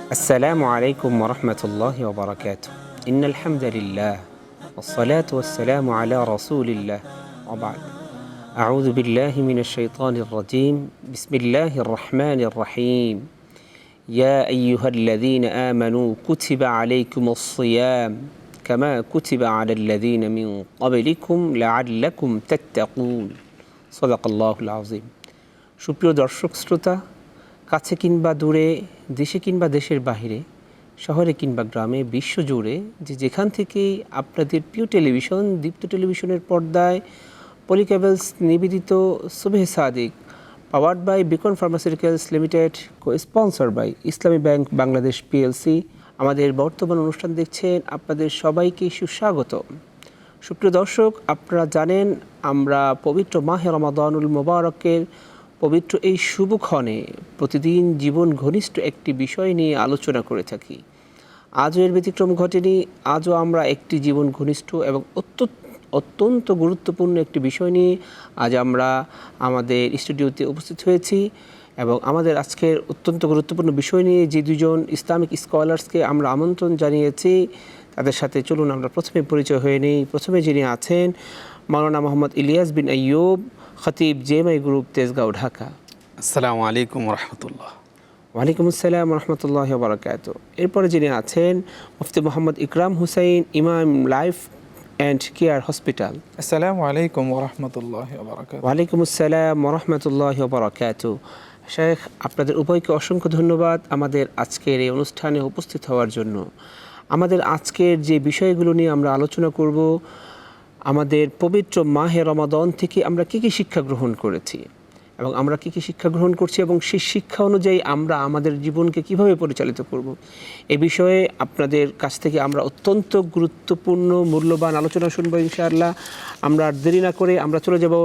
السلام عليكم ورحمة الله وبركاته. إن الحمد لله والصلاة والسلام على رسول الله وبعد. أعوذ بالله من الشيطان الرجيم. بسم الله الرحمن الرحيم. يا أيها الذين آمنوا كتب عليكم الصيام كما كتب على الذين من قبلكم لعلكم تتقون. صدق الله العظيم. সুপ্রিয় দর্শক শ্রোতা, কাছে কিংবা দূরে, দেশে কিংবা দেশের বাহিরে, শহরে কিংবা গ্রামে, বিশ্বজুড়ে যেখান থেকেই আপনাদের প্রিয় টেলিভিশন দীপ্ত টেলিভিশনের পর্দায় পলিকেবলস নিবেদিত Subah Sadiq powered by Beacon Pharmaceuticals Limited, sponsor by Islami Bank Bangladesh PLC আমাদের বর্তমান অনুষ্ঠান দেখছেন, আপনাদের সবাইকে সুস্বাগত। সুপ্রিয় দর্শক, আপনারা জানেন আমরা পবিত্র মাহে রমাদানুল মোবারকের পবিত্র এই শুভক্ষণে প্রতিদিন জীবন ঘনিষ্ঠ একটি বিষয় নিয়ে আলোচনা করে থাকি। আজও এর ব্যতিক্রম ঘটেনি। আজও আমরা একটি জীবন ঘনিষ্ঠ এবং অত্যন্ত গুরুত্বপূর্ণ একটি বিষয় নিয়ে আজ আমরা আমাদের স্টুডিওতে উপস্থিত হয়েছি এবং আমাদের আজকের অত্যন্ত গুরুত্বপূর্ণ বিষয় নিয়ে যে দুজন ইসলামিক স্কলার্সকে আমরা আমন্ত্রণ জানিয়েছি, তাদের সাথে চলুন আমরা প্রথমে পরিচয় হয়ে নিই। প্রথমে যিনি আছেন মাওলানা মোহাম্মদ ইলিয়াস বিন আইয়ুব, খতিব জেএমআই গ্রুপ, তেজগাঁও, ঢাকা। আসসালামু আলাইকুম রহমতুল্লাহ। ওয়ালাইকুম আসসালাম রহমতুল্লাহ বারাকাতুহু। এরপরে যিনি আছেন মুফতি মোহাম্মদ ইকরাম হুসাইন, ইমাম লাইফ অ্যান্ড কেয়ার হসপিটাল। আসসালামু আলাইকুম ওরহমতুল্লাহ বারাকাতুহু। ওয়ালাইকুম আসসালাম রহমতুল্লাহ বারাকাতুহু। শেখ, আপনাদের উভয়কে অসংখ্য ধন্যবাদ আমাদের আজকের এই অনুষ্ঠানে উপস্থিত হওয়ার জন্য। আমাদের আজকের যে বিষয়গুলো নিয়ে আমরা আলোচনা করব, আমাদের পবিত্র মাহে রমাদান থেকে আমরা কী কী শিক্ষা গ্রহণ করেছি এবং আমরা কী কী শিক্ষা গ্রহণ করছি এবং সেই শিক্ষা অনুযায়ী আমরা আমাদের জীবনকে কিভাবে পরিচালিত করব, এ বিষয়ে আপনাদের কাছ থেকে আমরা অত্যন্ত গুরুত্বপূর্ণ মূল্যবান আলোচনা শুনবো ইনশাআল্লাহ। আমরা আর দেরি না করে আমরা চলে যাব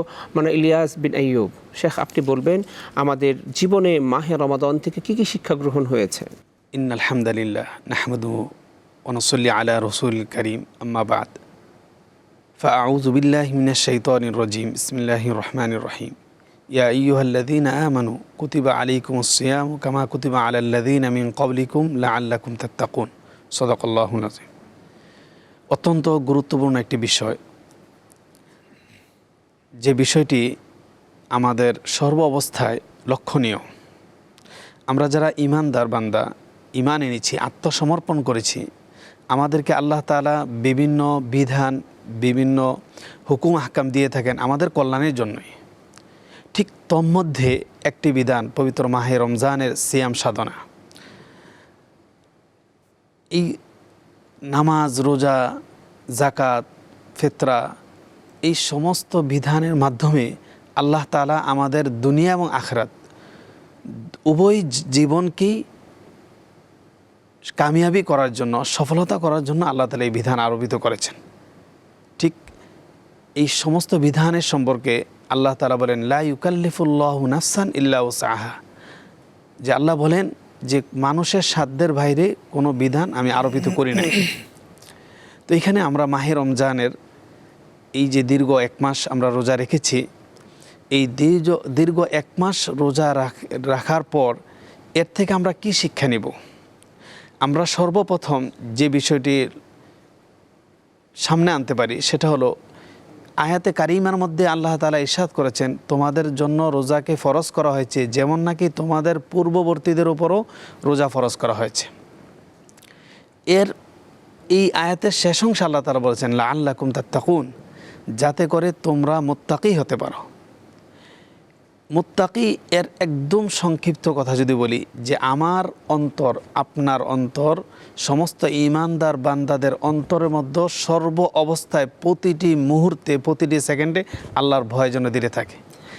ইলিয়াস বিন আইয়ুব। শেখ, আপনি বলবেন আমাদের জীবনে মাহে রমাদান থেকে কী কী শিক্ষা গ্রহণ হয়েছে। ইন্নাল হামদুলিল্লাহ নাহমাদুহু ওয়া নুসাল্লি আলা রাসূলিল কারীম, আম্মা বা'দ। ফাআউযু বিল্লাহি মিনাশ শাইতানির রাজীম। বিসমিল্লাহির রহমানির রহিম। ইয়া আইয়ুহাল্লাযীনা আমানু কুতিবা আলাইকুমুস সিয়ামু কামা কুতিবা আলাল্লাযীনা মিন ক্বাবলিকুম লাআল্লাকুম তাত্তাকুন। সাদাকাল্লাহুল আযীম। অত্যন্ত গুরুত্বপূর্ণ একটি বিষয়, যে বিষয়টি আমাদের সর্ব অবস্থায় লক্ষণীয়। আমরা যারা ঈমানদার বান্দা, ঈমান এনেছি, আত্মসমর্পণ করেছি, আমাদেরকে আল্লাহ তাআলা বিভিন্ন বিধান, বিভিন্ন হুকুম আহকাম দিয়ে থাকেন আমাদের কল্যাণের জন্যই। ঠিক তন্মধ্যে একটি বিধান পবিত্র মাহে রমজানের সিয়াম সাধনা। এই নামাজ, রোজা, জাকাত, ফিতরা, এই সমস্ত বিধানের মাধ্যমে আল্লাহ তাআলা আমাদের দুনিয়া এবং আখিরাত উভয় জীবনকেই কামিয়াবি করার জন্য, সফলতা করার জন্য আল্লাহ তাআলা এই বিধান আরোপিত করেছেন। ঠিক এই সমস্ত বিধানের সম্পর্কে আল্লাহ তাআলা বলেন লা ইউকাল্লিফুল্লাহু নাফসান ইল্লা উসআহা, যে আল্লাহ বলেন যে মানুষের সাধ্যের বাইরে কোনো বিধান আমি আরোপিত করি নাই। তো এখানে আমরা মাহে রমজানের এই যে দীর্ঘ এক মাস আমরা রোজা রেখেছি, এই দীর্ঘ এক মাস রোজা রাখার পর এর থেকে আমরা কি শিক্ষা নেব? আমরা সর্বপ্রথম যে বিষয়টির সামনে আনতে পারি সেটা হলো আয়াতে কারিমার মধ্যে আল্লাহ তাআলা ইরশাদ করেছেন, তোমাদের জন্য রোজাকে ফরজ করা হয়েছে যেমন নাকি তোমাদের পূর্ববর্তীদের উপরও রোজা ফরজ করা হয়েছে। এই আয়াতের শেষ অংশে আল্লাহ তাআলা বলেছেন লাআল্লাকুম তাত্তাকুন, যাতে করে তোমরা মুত্তাকি হতে পারো। মুত্তাকি এর একদম সংক্ষিপ্ত কথা যদি বলি, যে আমার অন্তর, আপনার অন্তর, সমস্ত ঈমানদার বান্দাদের অন্তরের মধ্যে সর্ব অবস্থায়, প্রতিটি মুহূর্তে, প্রতিটি সেকেন্ডে আল্লাহর ভয় যেন দিতে থাকে।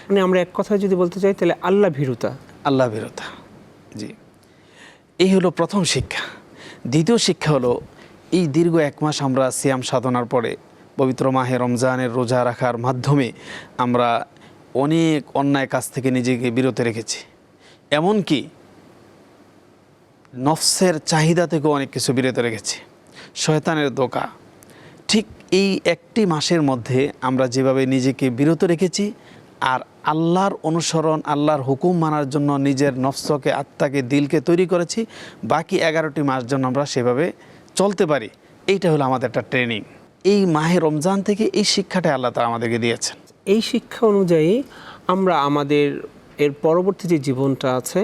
মানে আমরা এক কথায় যদি বলতে চাই তাহলে আল্লাহ ভীরুতা। আল্লাহ ভীরুতা, জি, এই হলো প্রথম শিক্ষা। দ্বিতীয় শিক্ষা হলো এই দীর্ঘ এক মাস আমরা সিয়াম সাধনার পরে পবিত্র মাহে রমজানের রোজা রাখার মাধ্যমে আমরা অনেক অন্যায় কাজ থেকে নিজেকে বিরত রেখেছি, এমনকি নফসের চাহিদা থেকেও অনেক কিছু বিরত রেখেছি, শয়তানের ধোঁকা। ঠিক এই একটি মাসের মধ্যে আমরা যেভাবে নিজেকে বিরত রেখেছি, আর আল্লাহর অনুসরণ, আল্লাহর হুকুম মানার জন্য নিজের নফসকে, আত্মাকে, দিলকে তৈরি করেছি, বাকি 11টি মাস জন্য আমরা সেভাবে চলতে পারি। এইটা হলো আমাদের একটা ট্রেনিং। এই মাহে রমজান থেকে এই শিক্ষাটা আল্লাহ তাআলা আমাদেরকে দিয়েছেন। এই শিক্ষা অনুযায়ী আমরা আমাদের এর পরবর্তী যে জীবনটা আছে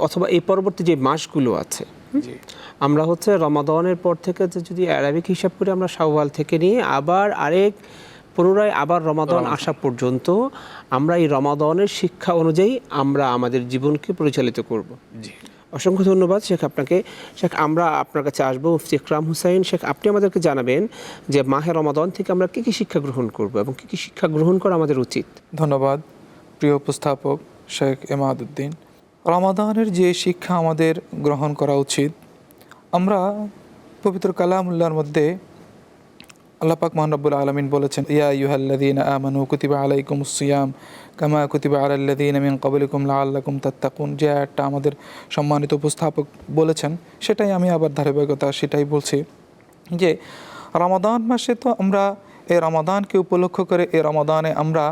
অথবা এই পরবর্তী যে মাসগুলো আছে, আমরা হচ্ছে রমাদানের পর থেকে যদি আরবিক হিসাব করে আমরা শাওয়াল থেকে নিয়ে আবার পুনরায় আবার রমাদান আসা পর্যন্ত আমরা এই রমাদানের শিক্ষা অনুযায়ী আমরা আমাদের জীবনকে পরিচালিত করব। জি, অসংখ্য ধন্যবাদ শেখ আপনাকে। শেখ, আমরা আপনার কাছে আসবো মুফতি ইকরাম হুসাইন। শেখ, আপনি আমাদেরকে জানাবেন যে মাহে রমাদান থেকে আমরা কী কী শিক্ষা গ্রহণ করব এবং কী কী শিক্ষা গ্রহণ করা আমাদের উচিত। ধন্যবাদ প্রিয় উপস্থাপক শেখ এমাদউদ্দিন। রমাদানের যে শিক্ষা আমাদের গ্রহণ করা উচিত, আমরা পবিত্র কালামুল্লাহর মধ্যে আল্লাহ পাক মহান রব্বুল আলামিন বলেছেন, ইয়া আইয়ুহাল্লাযীনা আমানু কুতিবা আলাইকুমুস সিয়াম কামা কুতিবা আলাল্লাযীনা মিন ক্বাবলিকুম লাআল্লাকুম তাত্তাকুন। যে আয়াতটা আমাদের সম্মানিত উপস্থাপক বলেছেন, সেটাই আমি আবার ধারাবাহিকতা সেটাই বলছি যে রমাদান মাসে তো আমরা এই রমাদানকে উপলক্ষ করে এই রমাদানে আমরা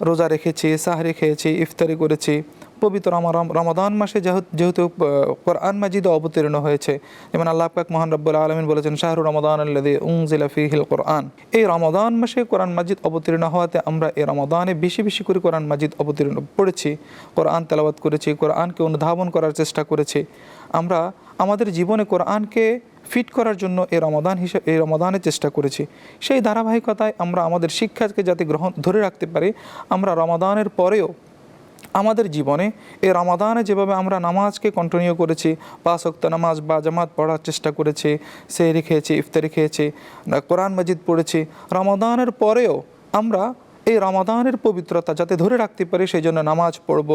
রোজা রেখেছি, সাহরি খেয়েছি, ইফতারি করেছি। পবিত্র রমাদান মাসে যেহেতু কোরআন মাজিদ অবতীর্ণ হয়েছে, যেমন আল্লাহ পাক মহান রব্বুল আলামিন বলেছেন, শাহরু রমাদান আল্লাযী উনজিলা ফীহিল কোরআন। এই রমাদান মাসে কোরআন মাজিদ অবতীর্ণ হওয়াতে আমরা এই রমাদানে বেশি বেশি করে কোরআন মাজিদ অবতীর্ণ পড়েছি, কোরআন তেলাওয়াত করেছি, কোরআনকে অনুধাবন করার চেষ্টা করেছি। আমরা আমাদের জীবনে কোরআনকে ফিট করার জন্য এই রমাদানের চেষ্টা করেছি। সেই ধারাবাহিকতায় আমরা আমাদের শিক্ষাকে যাতে ধরে রাখতে পারি, আমরা রমাদানের পরেও আমাদের জীবনে এই রমাদানে যেভাবে আমরা নামাজকে কন্টিনিউ করেছি, 5 ওয়াক্ত নামাজ বা জামাত পড়ার চেষ্টা করেছি, সেহরি খেয়েছি, ইফতারি খেয়েছি, কোরআন মাজিদ পড়েছি, রমাদানের পরেও আমরা এই রমাদানের পবিত্রতা যাতে ধরে রাখতে পারি সেই জন্য নামাজ পড়ব।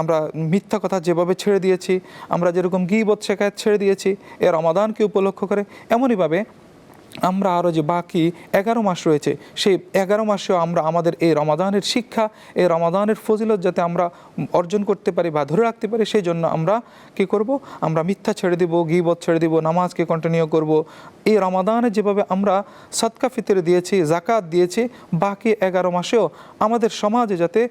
আমরা মিথ্যা কথা যেভাবে ছেড়ে দিয়েছি, আমরা যেরকম গীবত শেখায়ত ছেড়ে দিয়েছি এই রমাদানকে উপলক্ষ করে, এমনইভাবে আমরা আরও যে বাকি 11 মাস রয়েছে সেই 11 মাসেও আমরা আমাদের এই রমাদানের শিক্ষা, এই রমাদানের ফজিলত যাতে আমরা অর্জন করতে পারি বা ধরে রাখতে পারি, সেই জন্য আমরা কী করব, আমরা মিথ্যা ছেড়ে দিব, গীবত ছেড়ে দিব, নামাজকে কন্টিনিউ করব। এই রমাদানে যেভাবে আমরা সদকা ফিতর দিয়েছি, জাকাত দিয়েছি, বাকি 11 মাসেও আমাদের সমাজে যাতে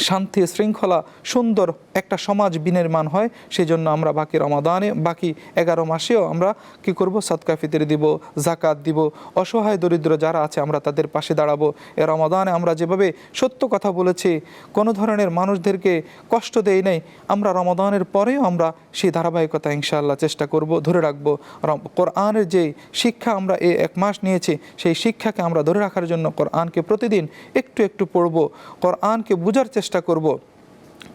শান্তি, শৃঙ্খলা, সুন্দর একটা সমাজ বিনির্মাণ হয়, সেই জন্য আমরা বাকি রমাদানে, বাকি 11 মাসেও আমরা কি করব, সদকা ফিতর দিব, জাকাত দিব, অসহায় দরিদ্র যারা আছে আমরা তাদের পাশে দাঁড়াবো। এ রমাদানে আমরা যেভাবে সত্য কথা বলেছি, কোনো ধরনের মানুষদেরকে কষ্ট দেই নাই, আমরা রমাদানের পরেও আমরা সেই ধারাবাহিকতা ইনশাআল্লাহ চেষ্টা করব, ধরে রাখবো। কোরআনের যে শিক্ষা আমরা এই 1 মাস নিয়েছি, সেই শিক্ষাকে আমরা ধরে রাখার জন্য কোরআনকে প্রতিদিন একটু একটু পড়ব, কোরআনকে বোঝার চেষ্টা করব,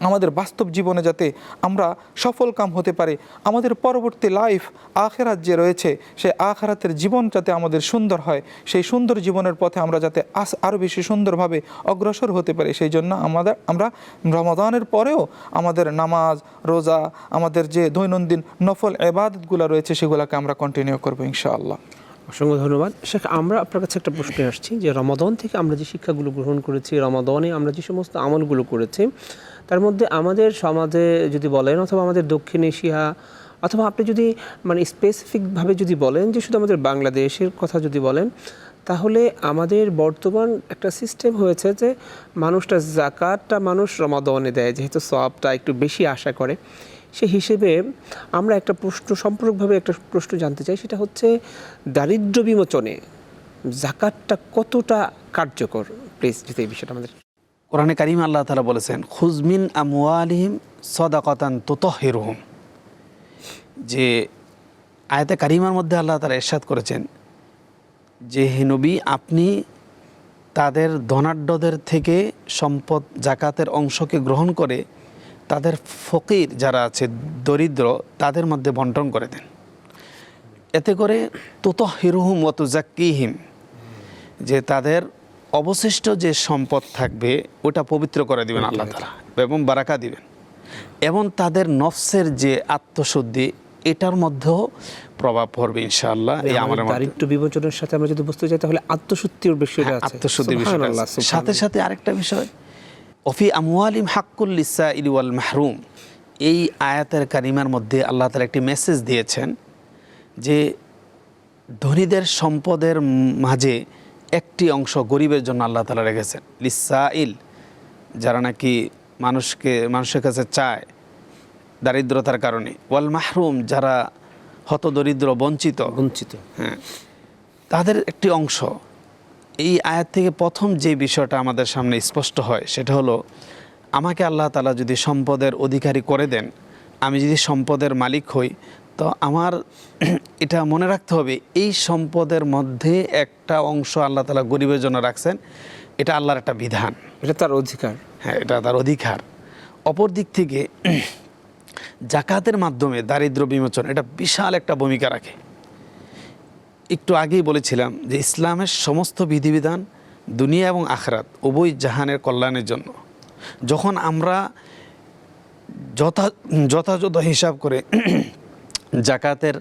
আমাদের বাস্তব জীবনে যাতে আমরা সফল কাম হতে পারি। আমাদের পরবর্তী লাইফ আখিরাত যে রয়েছে, সেই আখিরাতের জীবন যাতে আমাদের সুন্দর হয়, সেই সুন্দর জীবনের পথে আমরা যাতে আরও বেশি সুন্দরভাবে অগ্রসর হতে পারি, সেই জন্য আমরা রমাদানের পরেও আমাদের নামাজ, রোজা, আমাদের যে দৈনন্দিন নফল ইবাদতগুলো রয়েছে সেগুলোকে আমরা কন্টিনিউ করবো ইনশাআল্লাহ। অসংখ্য ধন্যবাদ শেখ। আমরা আপনার কাছে একটা প্রশ্নে আসছি যে রমাদান থেকে আমরা যে শিক্ষাগুলো গ্রহণ করেছি, রমাদানে আমরা যে সমস্ত আমলগুলো করেছি, তার মধ্যে আমাদের সমাজে যদি বলেন অথবা আমাদের দক্ষিণ এশিয়া অথবা আপনি যদি স্পেসিফিকভাবে যদি বলেন যে শুধু আমাদের বাংলাদেশের কথা যদি বলেন, তাহলে আমাদের বর্তমান একটা সিস্টেম হয়েছে যে জাকাতটা মানুষ রমাদানে দেয়, যেহেতু সওয়াবটা একটু বেশি আশা করে। সেই হিসেবে আমরা একটা সম্পূর্ণভাবে একটা প্রশ্ন জানতে চাই, সেটা হচ্ছে দারিদ্র্য বিমোচনে জাকাতটা কতটা কার্যকর। প্লিজ যদি এই বিষয়টা আমাদের। কোরআনে কারিমে আল্লাহ তাআলা বলেছেন, খুজমিন আমওয়ালিহিম সাদাকাতান তুতাহহিরুহুম। যে আয়াতে কারিমার মধ্যে আল্লাহ তাআলা ইরশাদ করেছেন যে হে নবী, আপনি তাদের ধনাঢ্যদের থেকে সম্পদ জাকাতের অংশকে গ্রহণ করে তাদের ফকির যারা আছে, দরিদ্র, তাদের মধ্যে বন্টন করে দেন। এতে করে তুতাহহিরুহুম ওয়া তুযাক্কিহিম, যে তাদের অবশিষ্ট যে সম্পদ থাকবে ওটা পবিত্র করে দিবেন আল্লাহ তাআলা এবং বারাকা দিবেন, এবং তাদের নফসের যে আত্মশুদ্ধি এটার মধ্যেও প্রভাব পড়বে ইনশাআল্লাহ। এই আমাদের দারিদ্র্য বিমোচনের সাথে আমরা যদি বুঝতে চাই তাহলে আত্মশুদ্ধির বিষয়টা আছে, আত্মশুদ্ধির বিষয়টা আছে। সাথে সাথে আরেকটা বিষয়, ওফি আমওয়ালিহিম হাক্কুল লিসাইলি ওয়াল মাহরুম। এই আয়াতের কারিমার মধ্যে আল্লাহ তাআলা একটি মেসেজ দিয়েছেন যে ধনীদের সম্পদের মাঝে একটি অংশ গরিবের জন্য আল্লাহ তাআলা রেখেছেন, লিসাইল, যারা নাকি মানুষের কাছে চায় দারিদ্রতার কারণে, ওয়াল মাহরুম, যারা হতদরিদ্র বঞ্চিত, হ্যাঁ, তাদের একটি অংশ। এই আয়াত থেকে প্রথম যে বিষয়টা আমাদের সামনে স্পষ্ট হয় সেটা হলো, আমাকে আল্লাহ তাআলা যদি সম্পদের অধিকারী করে দেন, আমি যদি সম্পদের মালিক হই, তো আমার এটা মনে রাখতে হবে এই সম্পদের মধ্যে একটা অংশ আল্লাহ তাআলা গরিবের জন্য রাখছেন। এটা আল্লাহর একটা বিধান, এটা তার অধিকার। হ্যাঁ, এটা তার অধিকার। অপর দিক থেকে জাকাতের মাধ্যমে দারিদ্র্য বিমোচন, এটা বিশাল একটা ভূমিকা রাখে। একটু আগেই বলেছিলাম যে ইসলামের সমস্ত বিধিবিধান দুনিয়া এবং আখিরাত উভয় জাহানের কল্যাণের জন্য। যখন আমরা যথাযথ হিসাব করে জাকাতের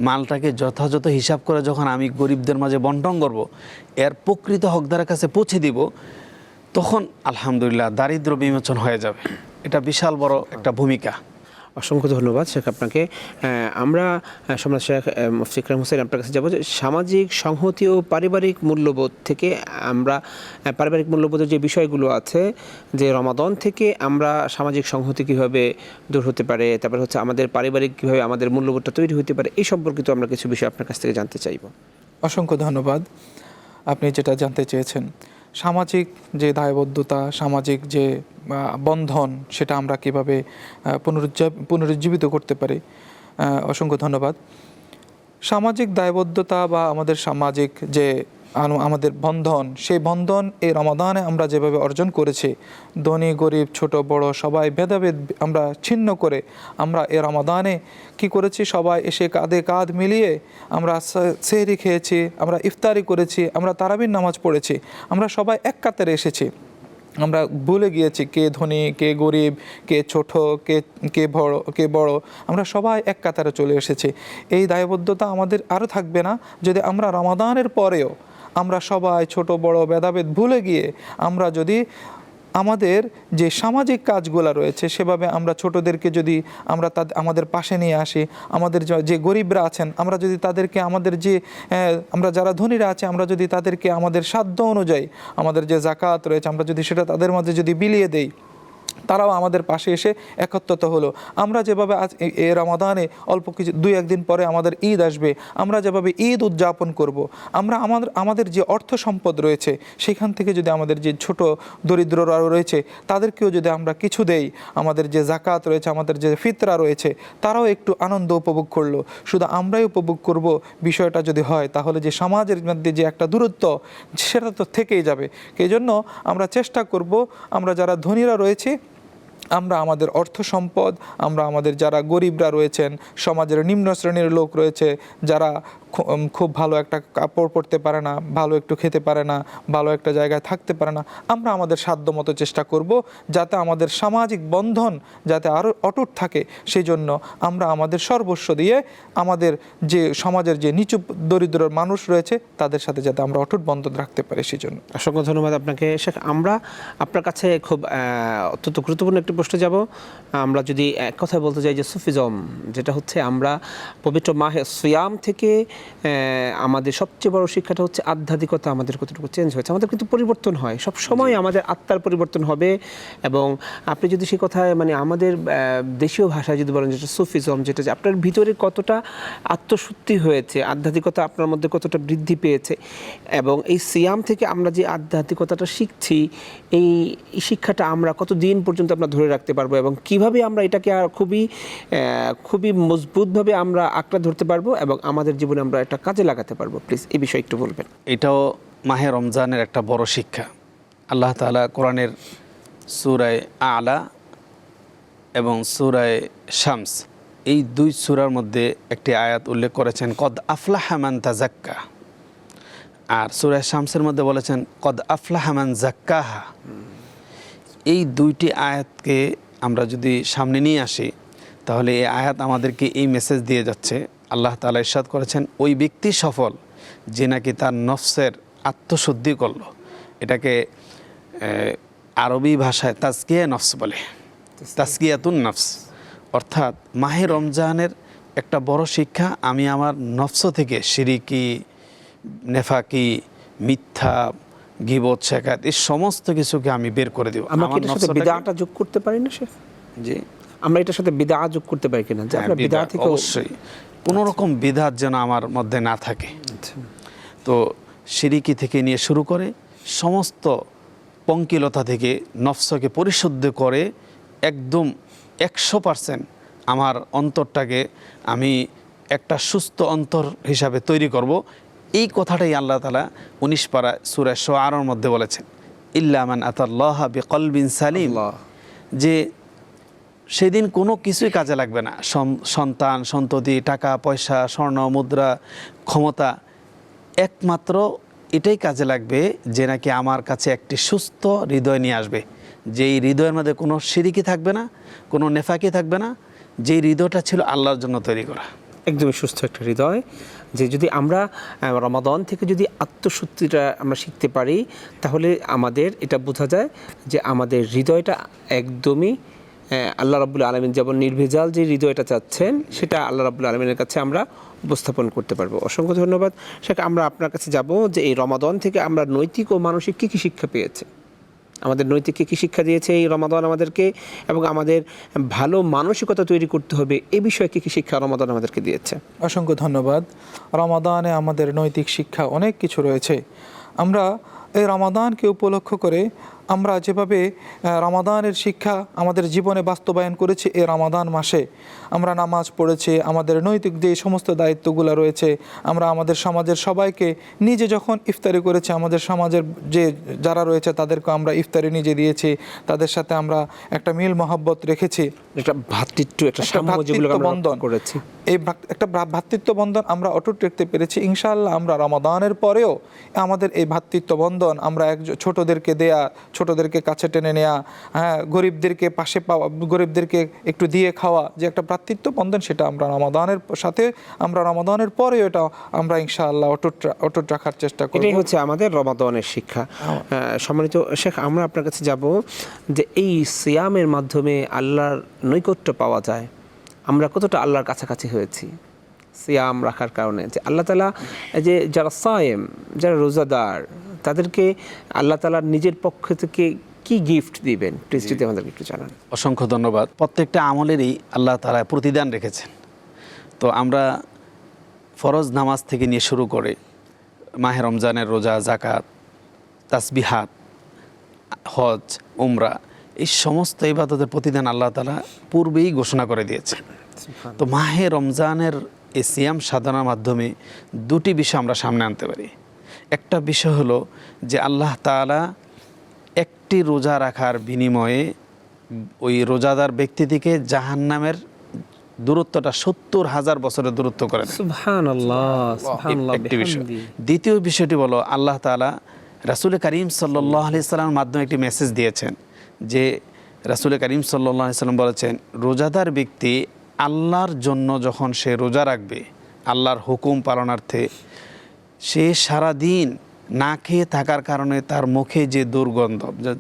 মালটাকে যথাযথ হিসাব করে যখন আমি গরিবদের মাঝে বন্টন করব, এর প্রকৃত হকদারের কাছে পৌঁছে দিব, তখন আলহামদুলিল্লাহ দারিদ্র বিমোচন হয়ে যাবে। এটা বিশাল বড় একটা ভূমিকা। অসংখ্য ধন্যবাদ শেখ আপনাকে। আমরা সম্রাট শেখ মুফতি ইকরাম হোসেন আপনার কাছে যাব যে সামাজিক সংহতি ও পারিবারিক মূল্যবোধ থেকে আমরা পারিবারিক মূল্যবোধের যে বিষয়গুলো আছে, যে রমাদান থেকে আমরা সামাজিক সংহতি কীভাবে দূর হতে পারে, তারপর হচ্ছে আমাদের পারিবারিক কীভাবে আমাদের মূল্যবোধটা তৈরি হতে পারে, এই সম্পর্কিত আমরা কিছু বিষয় আপনার কাছ থেকে জানতে চাইব। অসংখ্য ধন্যবাদ। আপনি যেটা জানতে চেয়েছেন, সামাজিক যে দায়বদ্ধতা, সামাজিক যে বন্ধন, সেটা আমরা কীভাবে পুনরুজ্জীবিত করতে পারি, অসংখ্য ধন্যবাদ। সামাজিক দায়বদ্ধতা বা আমাদের সামাজিক যে আমাদের বন্ধন, সেই বন্ধন এই রমাদানে আমরা যেভাবে অর্জন করেছি, ধনী গরিব ছোট বড় সবাই ভেদাভেদ আমরা ছিন্ন করে আমরা এই রমাদানে কি করেছি, সবাই এসে কাঁধে কাঁধ মিলিয়ে আমরা সেহরি খেয়েছি, আমরা ইফতারি করেছি, আমরা তারাবির নামাজ পড়েছি, আমরা সবাই এক কাতারে এসেছি। আমরা ভুলে গিয়েছি কে ধনী কে গরিব, কে ছোট কে বড়, আমরা সবাই এক কাতারে চলে এসেছি। এই দায়বদ্ধতা আমাদের আরও থাকবে না যদি আমরা রমাদানের পরেও আমরা সবাই ছোট বড় ভেদাভেদ ভুলে গিয়ে আমরা যদি আমাদের যে সামাজিক কাজগুলো রয়েছে সেভাবে আমরা ছোটদেরকে যদি আমরা আমাদের পাশে নিয়ে আসি, আমাদের যে গরিবরা আছেন আমরা যদি তাদেরকে আমাদের যে আমরা যারা ধনীরা আছে আমরা যদি তাদেরকে আমাদের সাধ্য অনুযায়ী আমাদের যে জাকাত রয়েছে আমরা যদি সেটা তাদের মাঝে যদি বিলিয়ে দেই, তারাও আমাদের পাশে এসে একত্রিত হলো। আমরা যেভাবে আজ এই রমাদানে অল্প কিছু 2-1 দিন পরে আমাদের ঈদ আসবে, আমরা যেভাবে ঈদ উদযাপন করব, আমরা আমাদের যে অর্থ সম্পদ রয়েছে সেখান থেকে যদি আমাদের যে ছোট দরিদ্ররা রয়েছে তাদেরকেও যদি আমরা কিছু দেই, আমাদের যে জাকাত রয়েছে আমাদের যে ফিতরা রয়েছে তারাও একটু আনন্দ উপভোগ করলো, শুধু আমরাই উপভোগ করব, বিষয়টা যদি হয় তাহলে যে সমাজের মধ্যে যে একটা দূরত্ব সেটা তো থেকেই যাবে। এই জন্য আমরা চেষ্টা করব আমরা যারা ধনীরা রয়েছে আমরা আমাদের অর্থ সম্পদ, আমরা আমাদের যারা গরিবরা রয়েছেন, সমাজের নিম্ন শ্রেণীর লোক রয়েছে যারা খুব ভালো একটা কাপড় পরতে পারে না, ভালো একটু খেতে পারে না, ভালো একটা জায়গায় থাকতে পারে না, আমরা আমাদের সাধ্য মতো চেষ্টা করব যাতে আমাদের সামাজিক বন্ধন যাতে আরও অটুট থাকে। সেই জন্য আমরা আমাদের সর্বস্ব দিয়ে আমাদের যে সমাজের যে নিচু দরিদ্র মানুষ রয়েছে তাদের সাথে যাতে আমরা অটুট বন্ধন রাখতে পারি। সেই জন্য অসংখ্য ধন্যবাদ আপনাকে শেখ। আমরা আপনার কাছে খুব অত্যন্ত গুরুত্বপূর্ণ একটি প্রশ্ন যাব। আমরা যদি এক কথায় বলতে চাই যে সুফিজম, যেটা হচ্ছে আমরা পবিত্র মাহে সিয়াম থেকে আমাদের সবচেয়ে বড় শিক্ষাটা হচ্ছে আধ্যাত্মিকতা আমাদের কতটুকু চেঞ্জ হয়েছে, আমাদের কিন্তু পরিবর্তন হয় সব সময়, আমাদের আত্মার পরিবর্তন হবে। এবং আপনি যদি সেই কথায় মানে আমাদের দেশীয় ভাষায় যদি বলেন যেটা সুফিজম, যেটা যে আপনার ভিতরে কতটা আত্মশুদ্ধি হয়েছে, আধ্যাত্মিকতা আপনার মধ্যে কতটা বৃদ্ধি পেয়েছে, এবং এই সিয়াম থেকে আমরা যে আধ্যাত্মিকতাটা শিখছি এই শিক্ষাটা আমরা কত দিন পর্যন্ত আমরা ধরে রাখতে পারবো এবং কিভাবে আমরা এটাকে আর খুবই মজবুতভাবে আমরা আঁকড়ে ধরতে পারবো এবং আমাদের জীবনে আমরা এটা কাজে লাগাতে পারবো। প্লিজ এই বিষয়ে একটু বলবেন। এটাও মাহে রমজানের একটা বড় শিক্ষা। আল্লাহ তাআলা কোরআনের সূরায়ে আলা এবং সূরায়ে শামস এই 2 সূরার মধ্যে একটি আয়াত উল্লেখ করেছেন কদ আফলাহা মান তাযাক্কা, আর সূরায়ে শামসের মধ্যে বলেছেন কদ আফলাহা মান যাক্কাহা। এই 2টি আয়াতকে আমরা যদি সামনে নিয়ে আসি তাহলে এই আয়াত আমাদেরকে এই মেসেজ দিয়ে যাচ্ছে। আল্লাহ তাআলা ইরশাদ করেছেন ওই ব্যক্তি সফল যে নাকি তার নফসের আত্মশুদ্ধি করল। এটাকে আরবি ভাষায় তাজকিয়া নফস বলে, তাজকিয়াতুন নফস। অর্থাৎ মাহে রমজানের একটা বড় শিক্ষা, আমি আমার নফস থেকে শিরিকি, নেফাকি, মিথ্যা, গীবত, শেখাত, এই সমস্ত কিছুকে আমি বের করে দেব। আমরা কি এটার সাথে বিদআটা যোগ করতে পারি না শেখ? জি, আমরা এটার সাথে বিদআ যোগ করতে পারি কিনা, যে আমরা বিদআ থেকে অবশ্যই কোনো রকম বিদআত যেন আমার মধ্যে না থাকে। তো শিরিকি থেকে নিয়ে শুরু করে সমস্ত পঙ্কিলতা থেকে নফসকে পরিশুদ্ধ করে একদম 100% আমার অন্তরটাকে আমি একটা সুস্থ অন্তর হিসাবে তৈরি করব। এই কথাটাই আল্লাহ তাআলা 19 পারা সূরা শুআরার মধ্যে বলেছেন, ইল্লা মান আতাল্লাহ বিকলবিন সালিম, যে সেদিন কোনো কিছুই কাজে লাগবে না, সন্তান, সন্ততি, টাকা পয়সা, স্বর্ণ মুদ্রা, ক্ষমতা, একমাত্র এটাই কাজে লাগবে যে নাকি আমার কাছে একটি সুস্থ হৃদয় নিয়ে আসবে, যেই হৃদয়ের মধ্যে কোনো শিরিকি থাকবে না, কোনো নেফাকি থাকবে না, যেই হৃদয়টা ছিল আল্লাহর জন্য তৈরি করা, একদমই সুস্থ একটা হৃদয়। যে যদি আমরা রমাদান থেকে যদি আত্মশুদ্ধিটা আমরা শিখতে পারি, তাহলে আমাদের এটা বোঝা যায় যে আমাদের হৃদয়টা একদমই আল্লাহ রাব্বুল আলামিন যেমন নির্ভেজাল যে হৃদয়টা চাচ্ছেন, সেটা আল্লাহ রাব্বুল আলামিনের কাছে আমরা উপস্থাপন করতে পারবো। অসংখ্য ধন্যবাদ শেখ। আমরা আপনার কাছে যাব যে এই রমাদান থেকে আমরা নৈতিক ও মানসিক কী কী শিক্ষা পেয়েছি, আমাদের নৈতিক কী শিক্ষা দিয়েছে এই রমাদান আমাদেরকে, এবং আমাদের ভালো মানসিকতা তৈরি করতে হবে এই বিষয়ে কী শিক্ষা রমাদান আমাদেরকে দিয়েছে। অসংখ্য ধন্যবাদ। রমাদানে আমাদের নৈতিক শিক্ষা অনেক কিছু রয়েছে। আমরা এই রমাদানকে উপলক্ষ করে আমরা যেভাবে রমাদানের শিক্ষা আমাদের জীবনে বাস্তবায়ন করেছি, এই রমাদান মাসে আমরা নামাজ পড়েছি, আমাদের নৈতিক যে সমস্ত দায়িত্বগুলো রয়েছে, আমরা আমাদের সমাজের সবাইকে নিজে যখন ইফতারি করেছি, আমাদের সমাজের যে যারা রয়েছে তাদেরকে আমরা ইফতারি নিজে দিয়েছি, তাদের সাথে আমরা একটা মিল মহব্বত রেখেছি, একটা ভ্রাতৃত্ব, একটা বন্ধন করেছি। এই একটা ভ্রাতৃত্ব বন্ধন আমরা অটুট রাখতে পেরেছি। ইনশাআল্লাহ আমরা রমাদানের পরেও আমাদের এই ভ্রাতৃত্ব বন্ধন, আমরা ছোটদেরকে দেয়া, ছোটদেরকে কাছে টেনে নেওয়া, হ্যাঁ, গরিবদেরকে পাশে পাওয়া, গরিবদেরকে একটু দিয়ে খাওয়া, যে একটা ভ্রাতৃত্ব বন্ধন, সেটা আমরা রমাদানের সাথে, আমরা রমাদানের পরেও এটা আমরা ইনশাআল্লাহ অটুট রাখার চেষ্টা করব। এটাই হচ্ছে আমাদের রমাদানের শিক্ষা। সম্মানিত শেখ, আমরা আপনার কাছে যাব যে এই সিয়ামের মাধ্যমে আল্লাহর নৈকট্য পাওয়া যায়, আমরা কতটা আল্লাহর কাছাকাছি হয়েছি সিয়াম রাখার কারণে। যে আল্লাহ তাআলা যে যারা সায়েম, যারা রোজাদার, তাদেরকে আল্লাহ তাআলা নিজের পক্ষ থেকে কি গিফট দিবেন, প্লিজ যদি আমাদেরকে একটু জানান। অসংখ্য ধন্যবাদ। প্রত্যেকটা আমলেরই আল্লাহ তাআলা প্রতিদান রেখেছেন। তো আমরা ফরজ নামাজ থেকে নিয়ে শুরু করে মাহে রমজানের রোজা, জাকাত, তাসবিহাত, হজ, উমরা, এই সমস্ত ইবাদতের প্রতিদান আল্লাহ তাআলা পূর্বেই ঘোষণা করে দিয়েছে। তো মাহে রমজানের এই সিয়াম সাধনার মাধ্যমে দুটি বিষয় আমরা সামনে আনতে পারি। একটা বিষয় হলো যে আল্লাহ তাআলা একটি রোজা রাখার বিনিময়ে ওই রোজাদার ব্যক্তি থেকে জাহান্নামের দূরত্বটা 70,000 বছরের দূরত্ব করে দেন। সুবহানাল্লাহ, সুবহানাল্লাহ। একটি বিষয়। দ্বিতীয় বিষয়টি হলো আল্লাহ তাআলা রাসূল করিম সাল্লাল্লাহু আলাইহি সাল্লামের মাধ্যমে একটি মেসেজ দিয়েছেন, যে রাসূল করিম সাল্লাল্লাহু আলাইহি সাল্লাম বলেছেন, রোজাদার ব্যক্তি আল্লাহর জন্য যখন সে রোজা রাখবে, আল্লাহর হুকুম পালনার্থে, সে সারাদিন না খেয়ে থাকার কারণে তার মুখে যে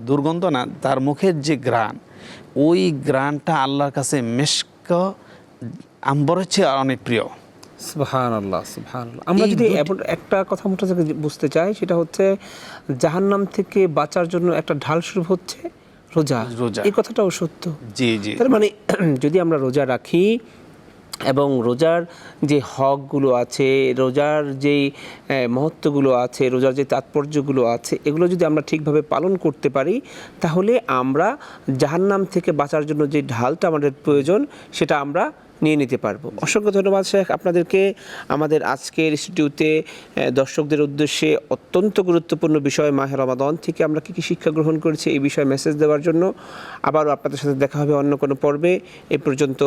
দুর্গন্ধ না, তার মুখের যে ঘ্রাণ, ওই ঘ্রাণটা আল্লাহর কাছে মেশক আম্বরের চেয়ে অনেক প্রিয়। সুবহানাল্লাহ, সুবহানাল্লাহ। আমরা যদি একটা কথা মোটা থেকে বুঝতে চাই, সেটা হচ্ছে জাহান্নাম থেকে বাঁচার জন্য একটা ঢাল স্বরূপ হচ্ছে রোজা। এই কথাটাও সত্য। জি জি। তার মানে যদি আমরা রোজা রাখি এবং রোজার যে হকগুলো আছে, রোজার যেই মহত্বগুলো আছে, রোজার যে তাৎপর্যগুলো আছে, এগুলো যদি আমরা ঠিকভাবে পালন করতে পারি, তাহলে আমরা জাহান্নাম থেকে বাঁচার জন্য যে ঢালটা আমাদের প্রয়োজন, সেটা আমরা নিয়ে নিতে পারবো। অসংখ্য ধন্যবাদ শেখ আপনাদেরকে আমাদের আজকের স্টুডিওতে দর্শকদের উদ্দেশ্যে অত্যন্ত গুরুত্বপূর্ণ বিষয় মাহে রমাদান থেকে আমরা কী কী শিক্ষা গ্রহণ করেছি এই বিষয়ে মেসেজ দেওয়ার জন্য। আবারও আপনাদের সাথে দেখা হবে অন্য কোনো পর্বে। এ পর্যন্ত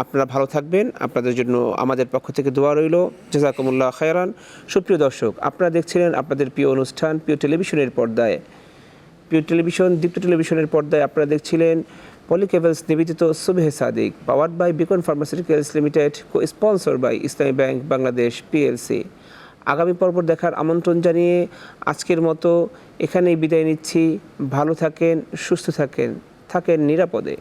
আপনারা ভালো থাকবেন, আপনাদের জন্য আমাদের পক্ষ থেকে দোয়া রইল। জাযাকুমুল্লাহ খায়রান। সুপ্রিয় দর্শক, আপনারা দেখছিলেন আপনাদের প্রিয় অনুষ্ঠান প্রিয় টেলিভিশনের পর্দায়, দীপ্ত টেলিভিশনের পর্দায় আপনারা দেখছিলেন পলিকেবলস নিবেদিত Subhe Sadiq, powered by Beacon Pharmaceuticals Limited, cosponsor by Islami Bank Bangladesh PLC. আগামী পর্ব দেখার আমন্ত্রণ জানিয়ে আজকের মতো এখানেই বিদায় নিচ্ছি। ভালো থাকেন, সুস্থ থাকেন, থাকেন নিরাপদে।